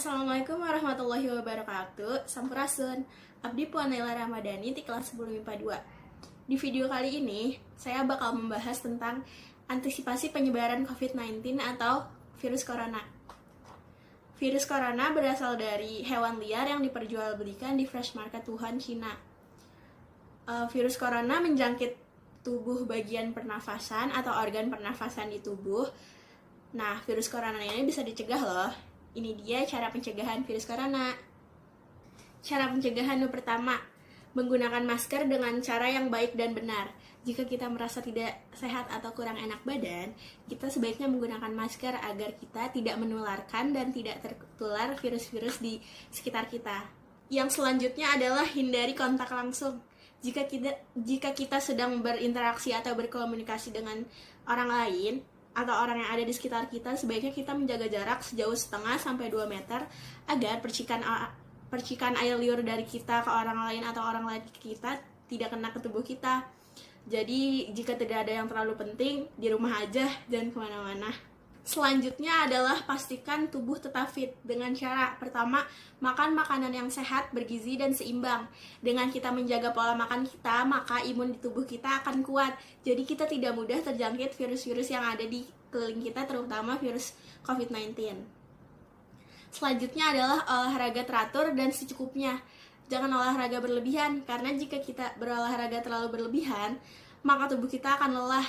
Assalamualaikum warahmatullahi wabarakatuh. Sampurasun. Abdi Puan Naila Ramadhani di kelas 10 MIPA 2. Di video kali ini, saya bakal membahas tentang antisipasi penyebaran COVID-19 atau virus corona. Virus corona berasal dari hewan liar yang diperjualbelikan di fresh market Wuhan, Cina. Virus corona menjangkit tubuh bagian pernafasan atau organ pernafasan di tubuh. Nah, virus corona ini bisa dicegah loh. Ini dia cara pencegahan virus corona. Cara pencegahan yang pertama, menggunakan masker dengan cara yang baik dan benar. Jika kita merasa tidak sehat atau kurang enak badan, kita sebaiknya menggunakan masker agar kita tidak menularkan dan tidak tertular virus-virus di sekitar kita. Yang selanjutnya adalah hindari kontak langsung. Jika kita sedang berinteraksi atau berkomunikasi dengan orang lain, atau orang yang ada di sekitar kita, sebaiknya kita menjaga jarak sejauh 1,5 sampai 2 meter agar percikan air liur dari kita ke orang lain atau orang lain ke kita tidak kena ke tubuh kita. Jadi jika tidak ada yang terlalu penting, di rumah aja, jangan kemana-mana. Selanjutnya adalah pastikan tubuh tetap fit dengan cara pertama, makan makanan yang sehat, bergizi, dan seimbang. Dengan kita menjaga pola makan kita, maka imun di tubuh kita akan kuat. Jadi kita tidak mudah terjangkit virus-virus yang ada di keliling kita, terutama virus COVID-19. Selanjutnya adalah olahraga teratur dan secukupnya. Jangan olahraga berlebihan, karena jika kita berolahraga terlalu berlebihan, maka tubuh kita akan lelah.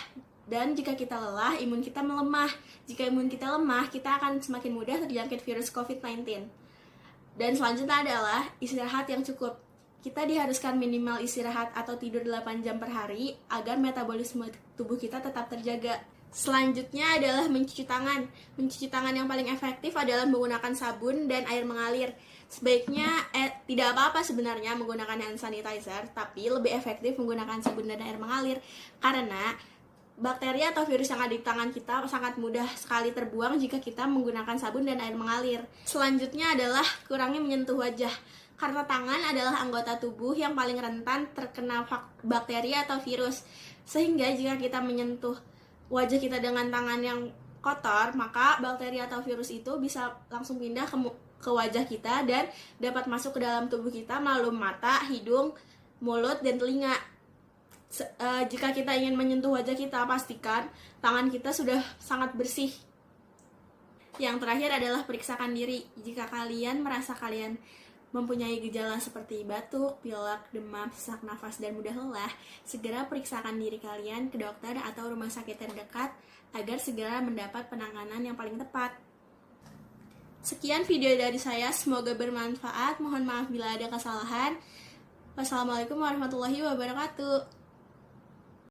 Dan jika kita lelah, imun kita melemah. Jika imun kita lemah, kita akan semakin mudah terjangkit virus COVID-19. Dan selanjutnya adalah istirahat yang cukup. Kita diharuskan minimal istirahat atau tidur 8 jam per hari agar metabolisme tubuh kita tetap terjaga. Selanjutnya adalah mencuci tangan. Mencuci tangan yang paling efektif adalah menggunakan sabun dan air mengalir. Sebaiknya tidak apa-apa sebenarnya menggunakan hand sanitizer, tapi lebih efektif menggunakan sabun dan air mengalir karena bakteri atau virus yang ada di tangan kita sangat mudah sekali terbuang jika kita menggunakan sabun dan air mengalir. Selanjutnya adalah kurangi menyentuh wajah, karena tangan adalah anggota tubuh yang paling rentan terkena bakteri atau virus. Sehingga jika kita menyentuh wajah kita dengan tangan yang kotor, maka bakteri atau virus itu bisa langsung pindah ke wajah kita dan dapat masuk ke dalam tubuh kita melalui mata, hidung, mulut, dan telinga. Jika kita ingin menyentuh wajah kita, pastikan tangan kita sudah sangat bersih. Yang terakhir adalah periksakan diri. Jika kalian merasa kalian mempunyai gejala seperti batuk, pilek, demam, sesak nafas, dan mudah lelah, segera periksakan diri kalian ke dokter atau rumah sakit terdekat agar segera mendapat penanganan yang paling tepat. Sekian video dari saya, semoga bermanfaat. Mohon maaf bila ada kesalahan. Wassalamualaikum warahmatullahi wabarakatuh.